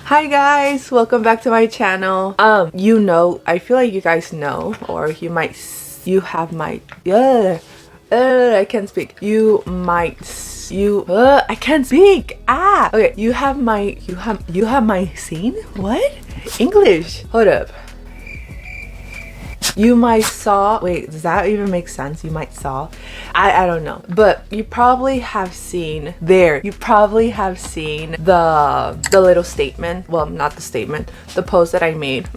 Hi guys, welcome back to my channel. I feel like you guys know, or you have my I can't speak. I can't speak. Okay, you have my scene? What? English. Hold up. You might saw, wait, does that even make sense? You might saw, I don't know, but you probably have seen the little statement, well, not the statement, the post that I made.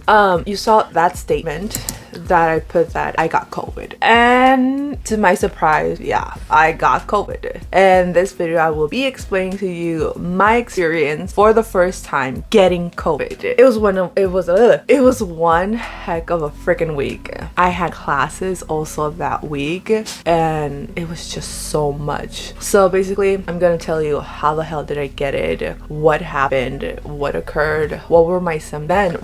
You saw that statement that I put that I got COVID, and to my surprise, yeah, I got COVID. And this video I will be explaining to you my experience for the first time getting COVID. It was one heck of a freaking week. I had classes also that week, and it was just so much. So basically, I'm gonna tell you how the hell did I get it, what happened, what occurred, what were my symptoms,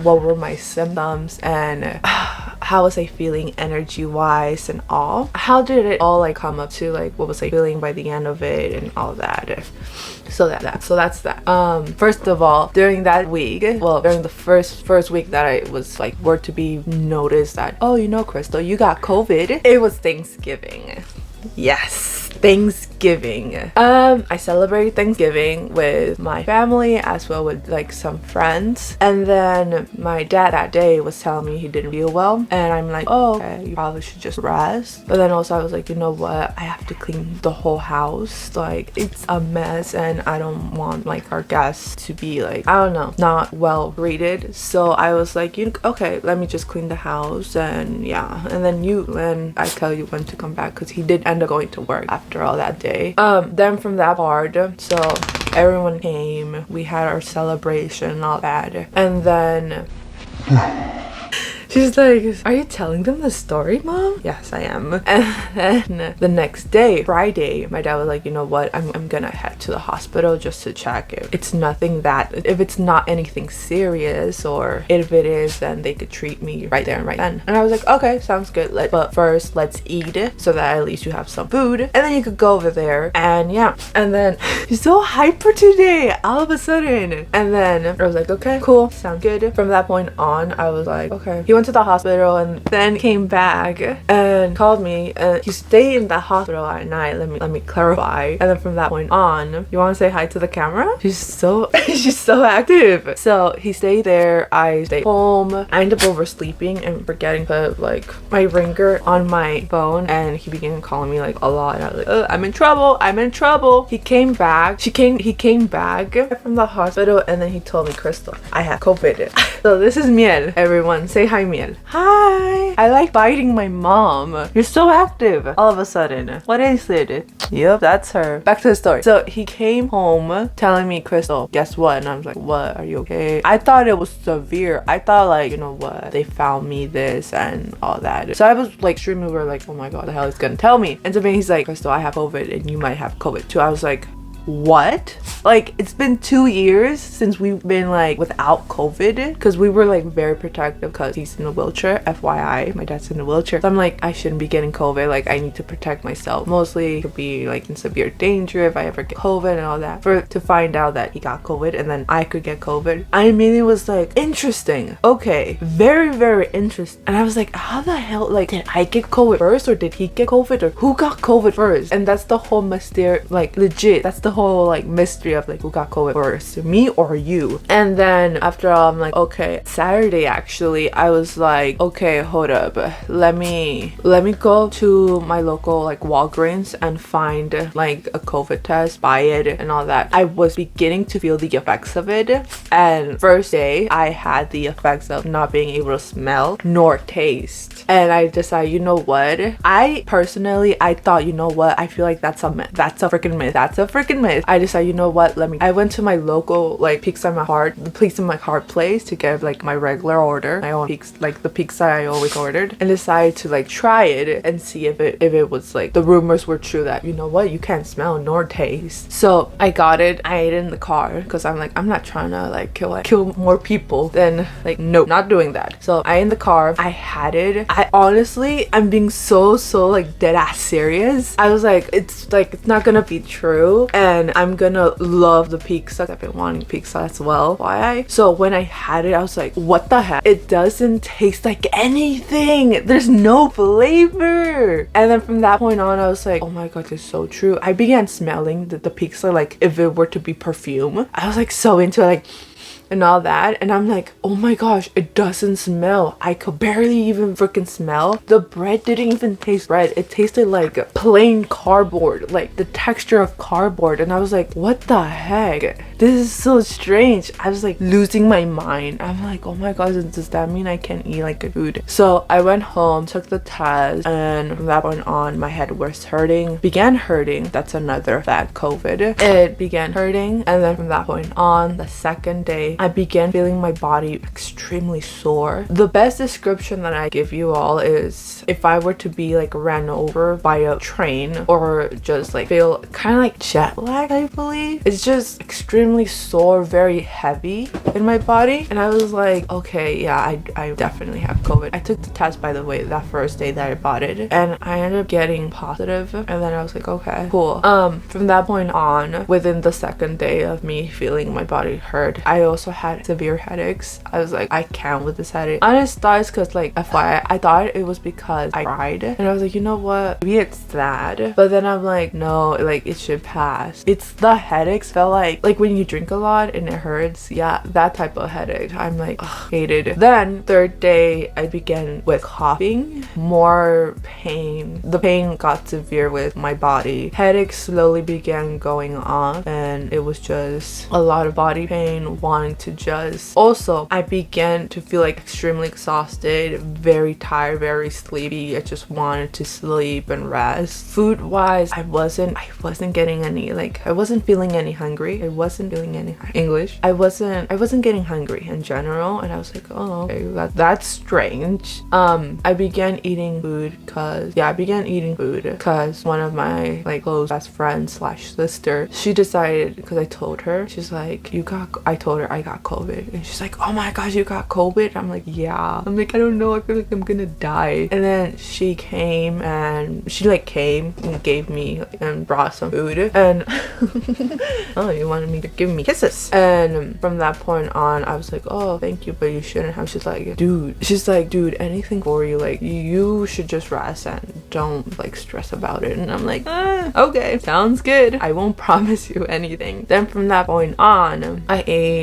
and how was I feeling energy wise and all. How did it all like come up to, like, what was I feeling by the end of it and all that. So that's that. First of all, during that week, well, during the first week that I was like were to be noticed that, oh, you know, Crystal, you got COVID. It was Thanksgiving. Yes, Thanksgiving. I celebrated Thanksgiving with my family as well with like some friends, and then my dad that day was telling me he didn't feel well, and I'm like, oh, okay, you probably should just rest. But then also I was like, you know what, I have to clean the whole house, like it's a mess, and I don't want like our guests to be like, I don't know, not well greeted. So I was like, okay, let me just clean the house, and yeah, and then I tell you when to come back, because he did end up going to work after all that day. Then from that part, so everyone came, we had our celebration and all that, and then she's like, are you telling them the story, Mom? Yes, I am. And then the next day, Friday, my dad was like, you know what, I'm gonna head to the hospital just to check if it's not anything serious, or if it is, then they could treat me right there and right then. And I was like, okay, sounds good, but first let's eat it so that at least you have some food, and then you could go over there. And yeah, and then she's so hyper today all of a sudden. And then I was like, okay, cool, sound good. From that point on, I was like, okay. He went to the hospital and then came back and called me, and he stayed in the hospital at night. Let me clarify. And then from that point on, you want to say hi to the camera? She's so active. So he stayed there, I stayed home. I ended up oversleeping and forgetting to put like my ringer on my phone, and he began calling me like a lot, and I was like, I'm in trouble. He came back from the hospital, and then he told me, Crystal, I have COVID. So this is Miel. Everyone say hi, Miel. Hi. I like biting my mom. You're so active all of a sudden. What is it? Yep, that's her. Back to the story. So he came home telling me, Crystal, guess what? And I was like, what? Are you okay? I thought it was severe. I thought, like, you know what, they found me this and all that. So I was like extremely worried, like, oh my god, the hell is gonna tell me? And to me, he's like, Crystal, I have COVID and you might have COVID too. I was like, what? Like, it's been 2 years since we've been like without COVID, because we were like very protective, because he's in a wheelchair. FYI, my dad's in a wheelchair. So I'm like, I shouldn't be getting COVID. Like, I need to protect myself. Mostly could be like in severe danger if I ever get COVID and all that. To find out that he got COVID and then I could get COVID, I mean, it was like interesting. Okay, very, very interesting. And I was like, how the hell, like, did I get COVID first, or did he get COVID, or who got COVID first? And that's the whole mystery, like legit, that's the whole like mystery of like who got COVID first, me or you. And then after all, I'm like, okay, Saturday actually, I was like, okay, hold up, let me go to my local like Walgreens and find like a COVID test, buy it and all that. I was beginning to feel the effects of it, and first day I had the effects of not being able to smell nor taste. And I decided, you know what, I thought, you know what, I feel like that's a myth. That's a freaking myth. I decided, you know what, I went to my local like pizza in my heart place to get like my regular order, my own pizza, like the pizza I always ordered, and decided to like try it and see if it was like the rumors were true that, you know what, you can't smell nor taste. So I got it, I ate it in the car, because I'm like, I'm not trying to like kill more people. Then like, nope, not doing that. So I in the car, I had it. I honestly, I'm being so like dead ass serious. I was like, it's not gonna be true. And and I'm gonna love the pizza. I've been wanting pizza as well. So when I had it, I was like, what the heck? It doesn't taste like anything. There's no flavor. And then from that point on, I was like, oh my god, it's so true. I began smelling the pizza like if it were to be perfume. I was like so into it, like, and all that, and I'm like, oh my gosh, it doesn't smell. I could barely even freaking smell. The bread didn't even taste bread. It tasted like plain cardboard, like the texture of cardboard. And I was like, what the heck? This is so strange. I was like losing my mind. I'm like, oh my god, does that mean I can't eat like good food? So I went home, took the test, and from that point on, my head was began hurting. That's another fact, COVID. It began hurting, and then from that point on, the second day, I began feeling my body extremely sore. The best description that I give you all is if I were to be like ran over by a train, or just like feel kind of like jet lag, I believe. It's just extremely sore, very heavy in my body. And I was like, okay, yeah, I definitely have COVID. I took the test, by the way, that first day that I bought it, and I ended up getting positive. And then I was like, okay, cool. From that point on, within the second day of me feeling my body hurt, I also had severe headaches. I was like, I can't with this headache. Honest thought is because, like, FYI, I thought it was because I cried, and I was like, you know what, maybe it's that. But then I'm like, no, like, it should pass. It's the headaches. Felt like when you drink a lot and it hurts. Yeah, that type of headache. I'm like, ugh, hated. Then third day, I began with coughing, more pain. The pain got severe with my body. Headaches slowly began going on, and it was just a lot of body pain, wanting to just, also I began to feel like extremely exhausted, very tired, very sleepy. I just wanted to sleep and rest. Food wise, I wasn't getting any, like, I wasn't feeling any hungry. I wasn't feeling any English. I wasn't getting hungry in general, and I was like, oh, okay, that's strange. I began eating food because one of my like close best friends slash sister, she decided, because I told her, she's like, I told her I got COVID, and she's like, oh my gosh, you got COVID? I'm like, yeah. I'm like, I don't know, I feel like I'm gonna die. And then she came and gave me and brought some food, and oh, you wanted me to give me kisses. And from that point on, I was like, oh, thank you, but you shouldn't have. She's like, dude, anything for you, like, you should just rest and don't like stress about it. And I'm like, okay, sounds good. I won't promise you anything. Then from that point on,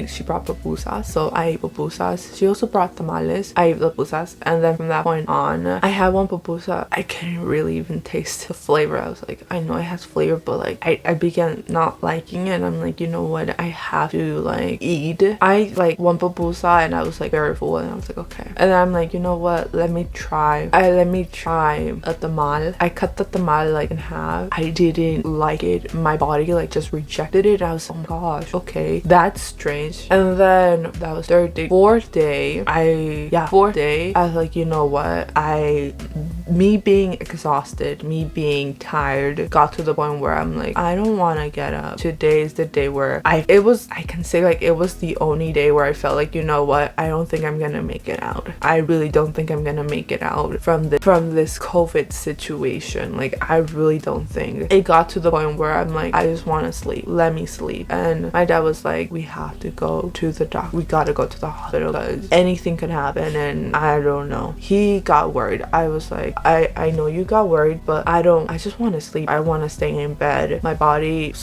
she brought pupusas, so I ate pupusas. She also brought tamales. I ate the pupusas, and then from that point on, I had one pupusa. I couldn't really even taste the flavor. I was like, I know it has flavor, but like I began not liking it. I'm like, you know what, I have to like eat. I like one pupusa, and I was like very full, and I was like, okay. And then I'm like, you know what, let me try a tamal. I cut the tamal like in half. I didn't like it. My body like just rejected it. I was like, oh my gosh, okay, that's strange. And then that was third day. Fourth day, I was like, you know what, me being exhausted, me being tired, got to the point where I'm like, I don't want to get up. Today is the day where I can say like it was the only day where I felt like, you know what, I don't think I'm gonna make it out. I really don't think I'm gonna make it out from this COVID situation. Like, I really don't think. It got to the point where I'm like, I just want to sleep. Let me sleep. And my dad was like, we have to go to the doctor. We gotta go to the hospital because anything could happen. And I don't know. He got worried. I was like, I know you got worried, but I just want to sleep. I want to stay in bed. My body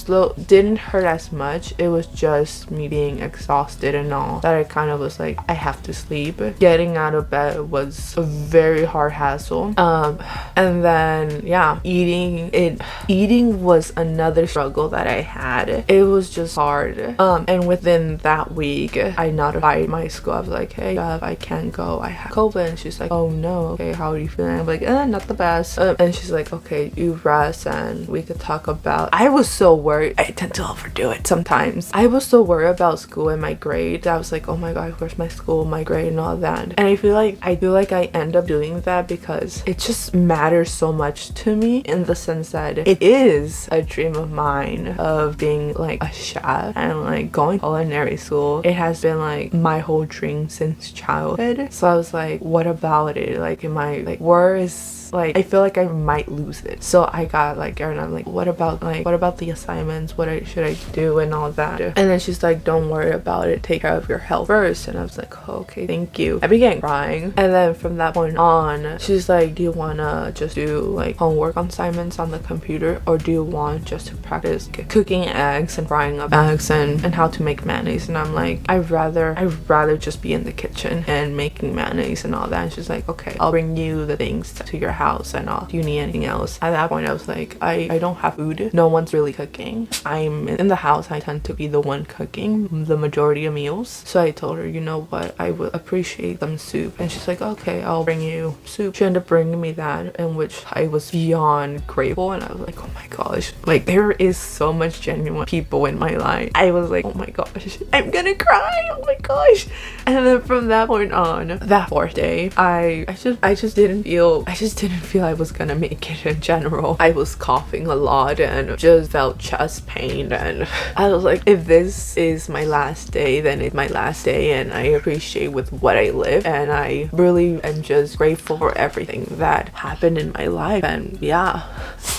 didn't hurt as much. It was just me being exhausted and all that. I kind of was like, I have to sleep. Getting out of bed was a very hard hassle. And then yeah, eating was another struggle that I had. It was just hard. And within that week, I notified my school. I was like, hey, I can't go. I have COVID. And she's like, oh no, okay, how are you feeling? I'm like, not the best. And she's like, okay, you rest and we could talk about. I was so worried. I tend to overdo it sometimes. I was so worried about school and my grade. I was like, oh my god, where's my school, my grade, and all that. And I feel like I end up doing that because it just matters so much to me, in the sense that it is a dream of mine of being like a chef and like going to culinary school. It has been like my whole dream since childhood. So I was like, what about it? Like, am I like, where is because like I feel like I might lose it. So I got like, and I'm like, what about the assignments, should I do and all that. And then she's like, don't worry about it, take care of your health first. And I was like, oh, okay, thank you. I began crying, and then from that point on, she's like, do you wanna just do like homework assignments on the computer, or do you want just to practice cooking eggs and frying up eggs and how to make mayonnaise? And I'm like, I'd rather just be in the kitchen and making mayonnaise and all that. And she's like, okay, I'll bring you the things to your house and all. Do you need anything else? At that point I was like, I don't have food, no one's really cooking. I'm in the house, I tend to be the one cooking the majority of meals. So I told her, you know what, I would appreciate some soup. And she's like, okay, I'll bring you soup. She ended up bringing me that, in which I was beyond grateful. And I was like, oh my gosh, like there is so much genuine people in my life. I was like, oh my gosh, I'm gonna cry, oh my gosh. And then from that point on, that fourth day, I just didn't feel I was gonna make it in general. I was coughing a lot and just felt chest pain, and I was like, if this is my last day, then it's my last day, and I appreciate with what I live, and I really am just grateful for everything that happened in my life. And yeah,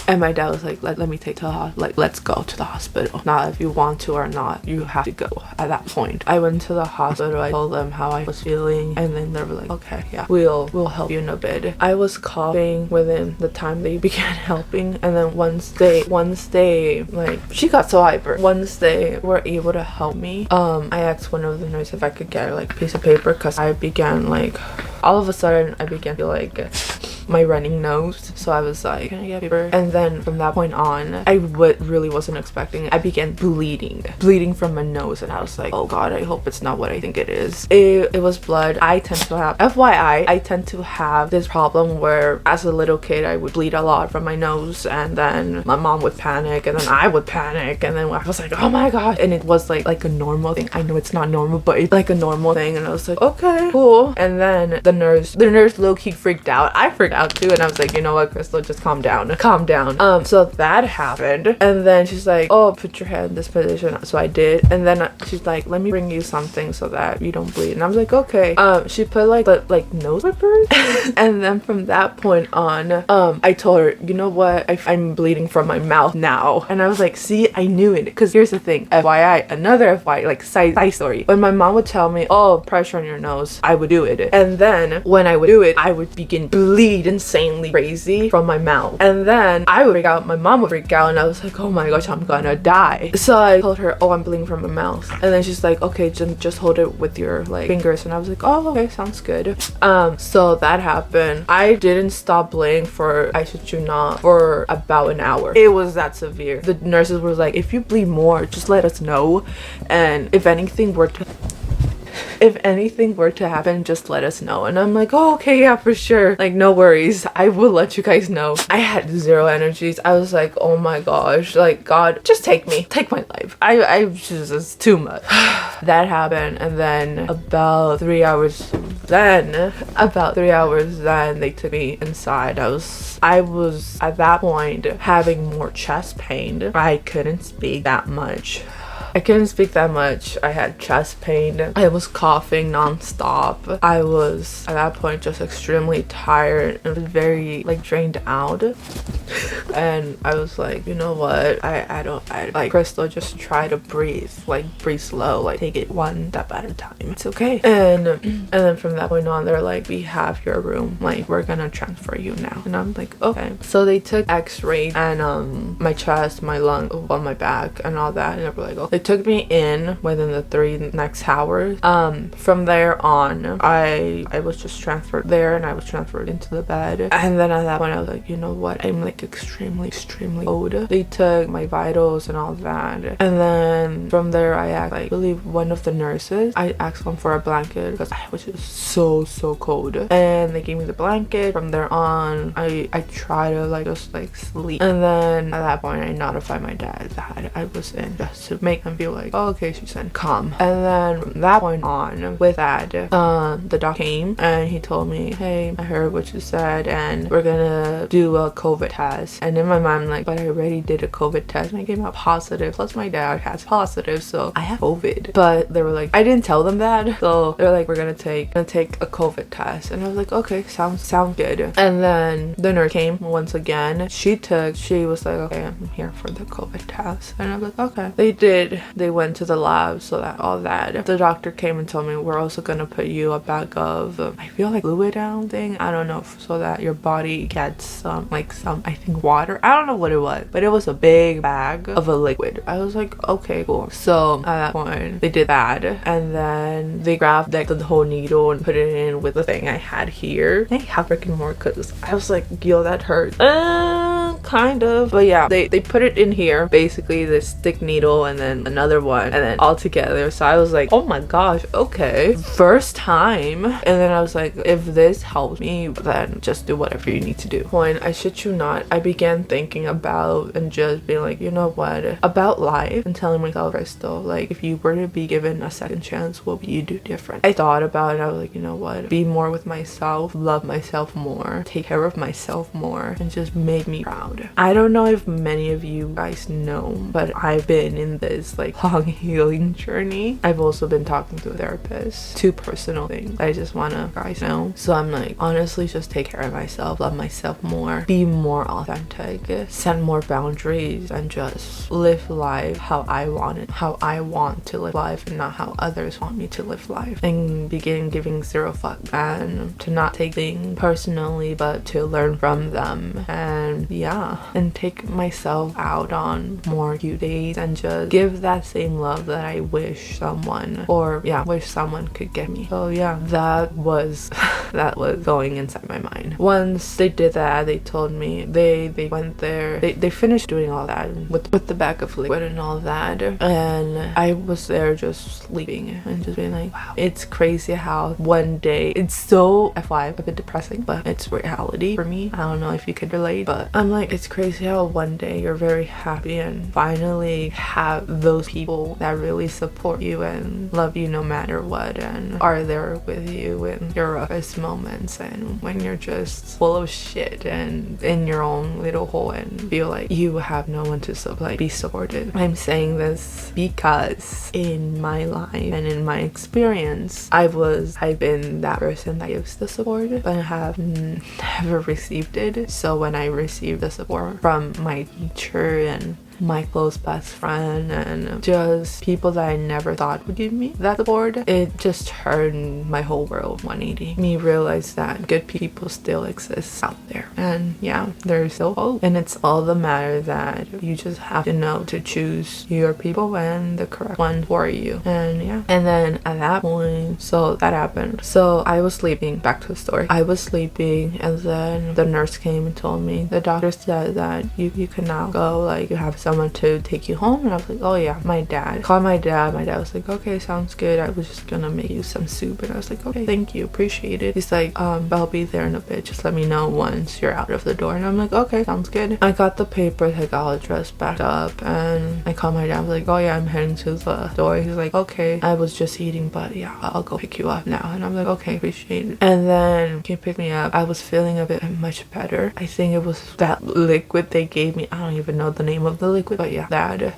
and my dad was like, let me take to the hospital, like let's go to the hospital, not if you want to or not, you have to go. At that point I went to the hospital, I told them how I was feeling, and then they were like, okay, yeah, we'll help you in a bit. I was coughing within the time they began helping, and then once they like, she got so hyper, once they were able to help me, I asked one of the nurses if I could get like a piece of paper, because I began like, all of a sudden I began to feel like my running nose. So I was like, can I get paper? And then from that point on, I really wasn't expecting it. I began bleeding from my nose, and I was like, oh god, I hope it's not what I think it is. It was blood. I tend to have, FYI, I tend to have this problem where as a little kid I would bleed a lot from my nose, and then my mom would panic, and then I would panic, and then I was like, oh my god. And it was like a normal thing. I know it's not normal, but it's like a normal thing. And I was like, okay, cool. And then the nurse low-key freaked out. I freaked out too, and I was like, you know what, Crystal, just calm down. So that happened, and then she's like, oh, put your head in this position. So I did, and then she's like, let me bring you something so that you don't bleed. And I was like, okay. She put like nose whippers. And then from that point on, I told her, you know what, I'm bleeding from my mouth now. And I was like, see, I knew it. Because here's the thing, FYI, another FYI, like side story, when my mom would tell me, oh, pressure on your nose, I would do it, and then when I would do it, I would begin bleed insanely crazy from my mouth, and then I would freak out, my mom would freak out, and I was like, oh my gosh, I'm gonna die. So I told her, oh, I'm bleeding from my mouth, and then she's like, okay, just hold it with your like fingers. And I was like, oh, okay, sounds good. So that happened. I didn't stop bleeding for, I shit you not, for about an hour. It was that severe. The nurses were like, if you bleed more, just let us know, and if anything were to happen, just let us know. And I'm like, oh, okay, yeah, for sure, like no worries, I will let you guys know. I had zero energies. I was like, oh my gosh, like God, just take my life. I just, it's too much. That happened, and then about 3 hours then they took me inside. I was at that point having more chest pain. I couldn't speak that much. I had chest pain. I was coughing non-stop. I was at that point just extremely tired and very like drained out. And I was like, you know what, I like, Crystal, just try to breathe slow, like take it one step at a time, it's okay. And then from that point on, they're like, we have your room, like we're gonna transfer you now. And I'm like, okay. So they took x-rays and my chest, my lung, on my back and all that, and they were like, oh. They took me in within the 3 next hours. From there on, I was just transferred there, and I was transferred into the bed. And then at that point I was like, you know what, I'm like extremely old. They took my vitals and all that, and then from there I believe one of the nurses, I asked them for a blanket because I was just so cold, and they gave me the blanket. From there on, I try to like just like sleep, and then at that point I notified my dad that I was in, just to make him and be like, oh, okay, she said calm. And then from that point on, with that, the doctor came and he told me, hey, I heard what you said and we're gonna do a COVID test. And in my mind, I'm like, but I already did a COVID test and I came out positive, plus my dad has positive, so I have COVID. But they were like, I didn't tell them that, so they're like, we're gonna take a COVID test. And I was like, okay, sounds good. And then the nurse came once again. She was like, okay, I'm here for the COVID test. And I was like, okay. They went to the lab, so that all that. The doctor came and told me, we're also gonna put you a bag of I feel like fluid down thing, I don't know, so that your body gets some I think water, I don't know what it was, but it was a big bag of a liquid. I was like, okay, cool. So at that point they did that, and then they grabbed like the whole needle and put it in with the thing I had here. They have freaking more, because I was like, yo, that hurt. Kind of, but yeah, they put it in here, basically this stick needle and then another one and then all together. So I was like, oh my gosh, okay, first time. And then I was like, if this helps me, then just do whatever you need to do. When I shit you not, I began thinking about and just being like, you know what, about life, and telling myself, Crystal, like, if you were to be given a second chance, what would you do different? I thought about it. I was like, you know what, be more with myself, love myself more, take care of myself more, and just make me proud. I don't know if many of you guys know, but I've been in this like long healing journey. I've also been talking to a therapist. 2 personal things I just want to guys know. So I'm like, honestly, just take care of myself, love myself more, be more authentic, set more boundaries, and just live life how I want it, how I want to live life, and not how others want me to live life. And begin giving 0 fuck, and to not take things personally, but to learn from them. And yeah, and take myself out on more cute days and just give that same love that I wish someone could give me. So yeah, that was that was going inside my mind. Once they did that, they told me they went there, they finished doing all that with the bag of liquid and all that, and I was there just sleeping and just being like, wow, it's crazy how one day, it's so FY a bit depressing, but it's reality for me. I don't know if you could relate, but I'm like, it's crazy how one day you're very happy and finally have those people that really support you and love you no matter what, and are there with you in your roughest moments and when you're just full of shit and in your own little hole and feel like you have no one to be supported. I'm saying this because in my life and in my experience, I've been that person that gives the support but have never received it. So when I received the support from my teacher and my close best friend and just people that I never thought would give me that support, it just turned my whole world 180. Me realize that good people still exist out there, and yeah, there's still hope, and it's all the matter that you just have to know to choose your people and the correct one for you. And yeah, and then at that point, so that happened. So I was sleeping, back to the story, I was sleeping, and then the nurse came and told me, the doctor said that you can now go, like, you have someone to take you home. And I was like, oh yeah, my dad. Called my dad. My dad was like, okay, sounds good, I was just gonna make you some soup. And I was like, okay, thank you, appreciate it. He's like, I'll be there in a bit, just let me know once you're out of the door. And I'm like, okay, sounds good. I got the papers, I got all dressed back up, and I called my dad. I was like, oh yeah, I'm heading to the door. He's like, okay, I was just eating, but yeah, I'll go pick you up now. And I'm like, okay, appreciate it. And then he picked me up. I was feeling a bit much better. I think it was that liquid they gave me. I don't even know the name of the liquid, but yeah, that.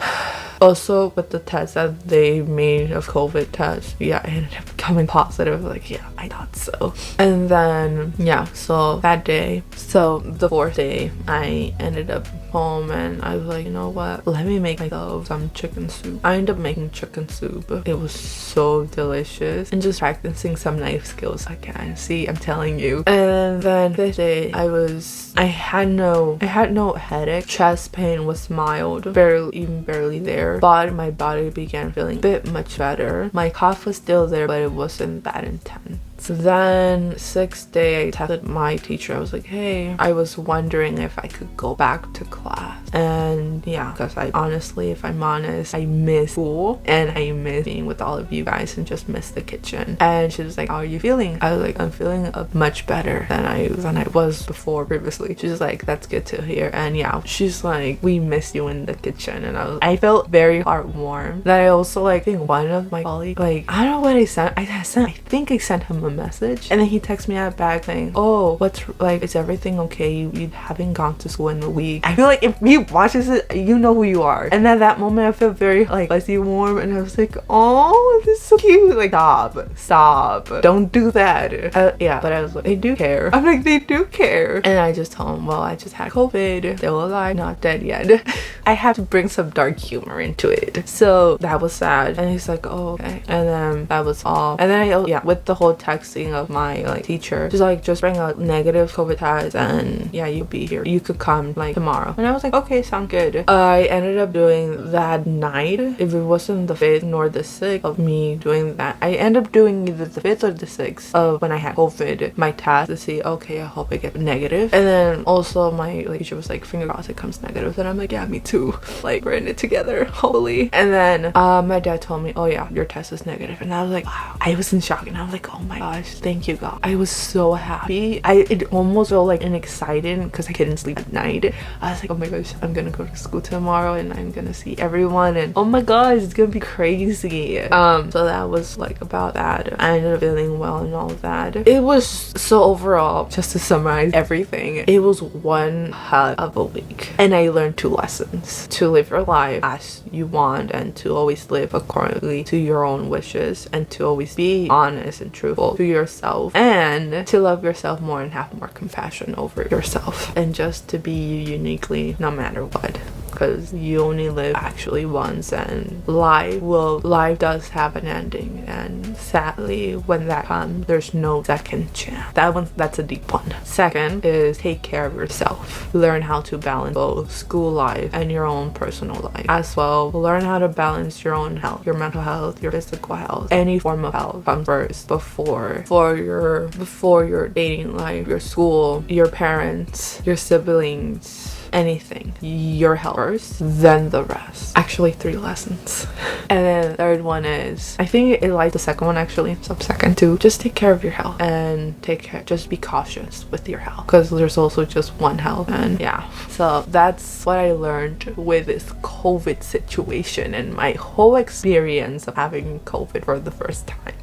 Also, with the test that they made of COVID test, yeah, it ended up coming positive. Like, yeah, I thought so. And then yeah, so that day, so the 4th day, I ended up home and I was like, you know what, let me make myself some chicken soup. I ended up making chicken soup. It was so delicious, and just practicing some knife skills again. See, I'm telling you. And then this day, I had no headache. Chest pain was mild, barely there, but my body began feeling a bit much better. My cough was still there, but it wasn't that intense. Then 6th day, I texted my teacher. I was like, hey, I was wondering if I could go back to class. And yeah, because I honestly, if I'm honest, I miss school and I miss being with all of you guys and just miss the kitchen. And she was like, how are you feeling? I was like, I'm feeling much better than I was before previously. She's like, that's good to hear. And yeah, she's like, we miss you in the kitchen. And I felt very heartwarmed. That I also like, I think one of my colleagues, like, I don't know what I sent. I think I sent him a message, and then he texted me out back saying, oh, what's like, is everything okay? You haven't gone to school in a week. I feel like if he watches it, you know who you are. And at that moment, I felt very like fuzzy warm, and I was like, oh, this is so cute. Like, stop, don't do that. Yeah, but I was like, they do care. I'm like, they do care. And I just told him, well, I just had COVID, still alive, not dead yet. I have to bring some dark humor into it. So that was sad. And he's like, oh, okay. And then that was all. And then with the whole texting of my like teacher, she's like, just bring a negative COVID test and yeah, you'll be here. You could come like tomorrow. And I was like, okay, sound good. I ended up doing that night. If it wasn't the 5th nor the 6th of me doing that, I ended up doing either the 5th or the 6th of when I had COVID, my test to see, okay, I hope I get negative. And then also my teacher was like, finger crossed it comes negative. And I'm like, yeah, me too. Like, we're in it together, hopefully. And then my dad told me, oh yeah, your test is negative. And I was like, wow. I was in shock, and I was like, oh my gosh, thank you God. I was so happy. It almost felt like excited because I couldn't sleep at night. I was like, oh my gosh, I'm gonna go to school tomorrow and I'm gonna see everyone, and oh my gosh, it's gonna be crazy. So that was like about that. I ended up feeling well and all of that. It was so overall, just to summarize everything, it was one hell of a week, and I learned 2 lessons: to live your life as you want and to always live accordingly to your own wishes, and to always be honest and truthful to yourself, and to love yourself more and have more compassion over yourself, and just to be you uniquely no matter what, because you only live actually once, and life does have an ending, and sadly when that comes, there's no second chance. That's a deep one. Second is take care of yourself. Learn how to balance both school life and your own personal life as well. Learn how to balance your own health, your mental health, your physical health. Any form of health comes first before your dating life, your school, your parents, your siblings, anything. Your health first, then the rest. Actually 3 lessons. And then the third one is, I think it like the second one actually, second too, just take care of your health, and just be cautious with your health, because there's also just one health. And yeah, so that's what I learned with this COVID situation and my whole experience of having COVID for the first time.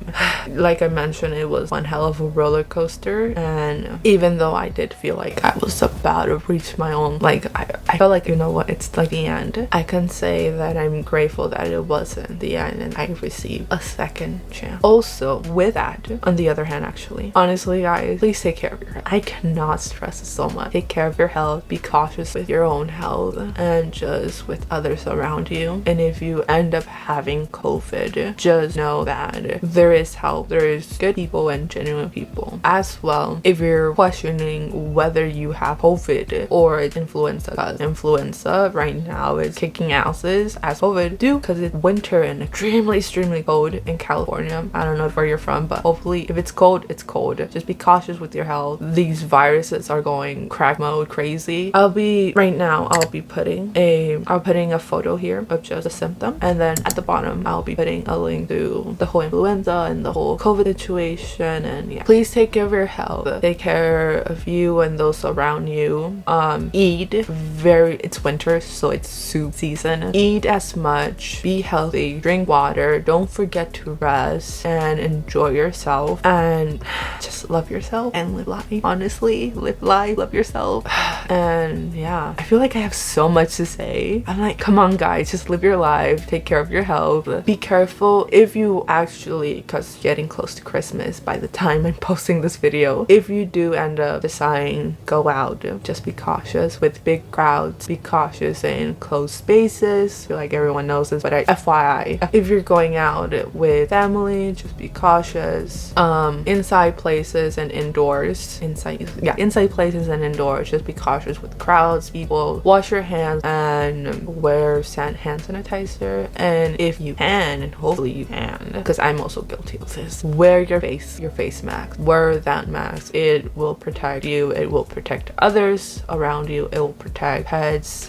Like I mentioned, it was one hell of a roller coaster, and even though I did feel like I was about to reach my own, like I felt like, you know what, it's like the end, I can say that I'm grateful that it wasn't the end and I received a second chance. Also with that, on the other hand, actually, honestly guys, please take care of your health. I cannot stress it so much. Take care of your health, be cautious with your own health and just with others around you. And if you end up having COVID, just know that there is help. There is good people and genuine people as well. If you're questioning whether you have COVID or influenza, because influenza right now is kicking asses as COVID do, because it's winter and extremely cold in California. I don't know where you're from, but hopefully if it's cold, it's cold. Just be cautious with your health. These viruses are going crack mode crazy. I'll be putting a photo here of just a symptom, and then at the bottom I'll be putting a link to the whole influenza and the whole COVID situation. And yeah, please take care of your health, take care of you and those around you. Eat it's winter, so it's soup season. Eat as much, be healthy, drink water, don't forget to rest and enjoy yourself, and just love yourself and live life. Honestly, live life, love yourself. And yeah, I feel like I have so much to say. I'm like, come on guys, just live your life, take care of your health, be careful if you actually, because getting close to Christmas by the time I'm posting this video, if you do end up deciding go out, just be cautious with big crowds, be cautious in closed spaces. I feel like everyone knows this, but FYI, if you're going out with family, just be cautious. Inside places and indoors, inside places and indoors, just be cautious with crowds, people. Wash your hands and wear hand sanitizer, and if you can, and hopefully you can, because I'm also guilty of this, wear your face mask. Wear that mask. It will protect you, it will protect others around you, it will protect pets,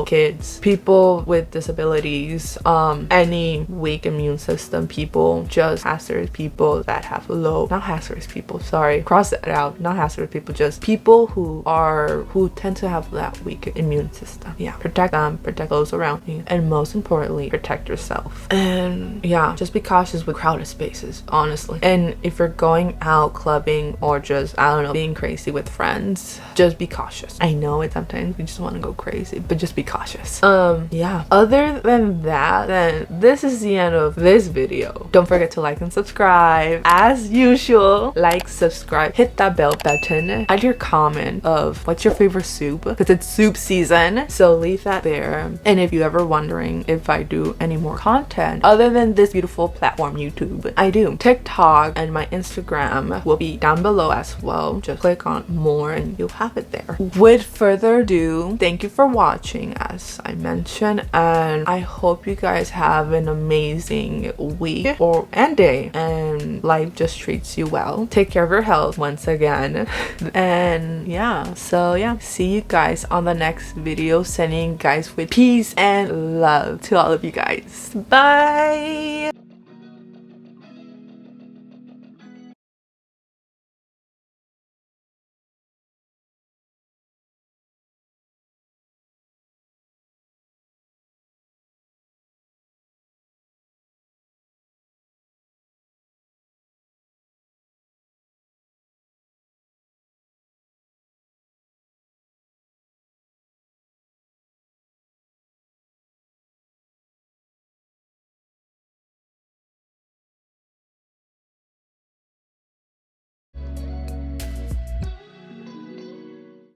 kids, people with disabilities, any weak immune system people, just hazardous people that have not hazardous people, sorry, cross that out, not hazardous people, just people who tend to have that weak immune system. Yeah, protect them, protect those around you, and most importantly, protect yourself. And yeah, just be cautious with crowded spaces, honestly. And if you're going out clubbing or just, I don't know, being crazy with friends, just be cautious. I know it sometimes we just want to go crazy, but just be cautious. Yeah, other than that, then this is the end of this video. Don't forget to like and subscribe. As usual, like, subscribe, hit that bell button, add your comment of what's your favorite soup, because it's soup season, so leave that there. And if you're ever wondering if I do any more content other than this beautiful platform YouTube, I do. TikTok and my Instagram will be down below as well. Just click on more and you'll have it there. With further ado, thank you for watching, as I mentioned, and I hope you guys have an amazing week and day, and life just treats you well. Take care of your health once again. And yeah, so yeah, see you guys on the next video. Sending you guys with peace and love to all of you guys. Bye.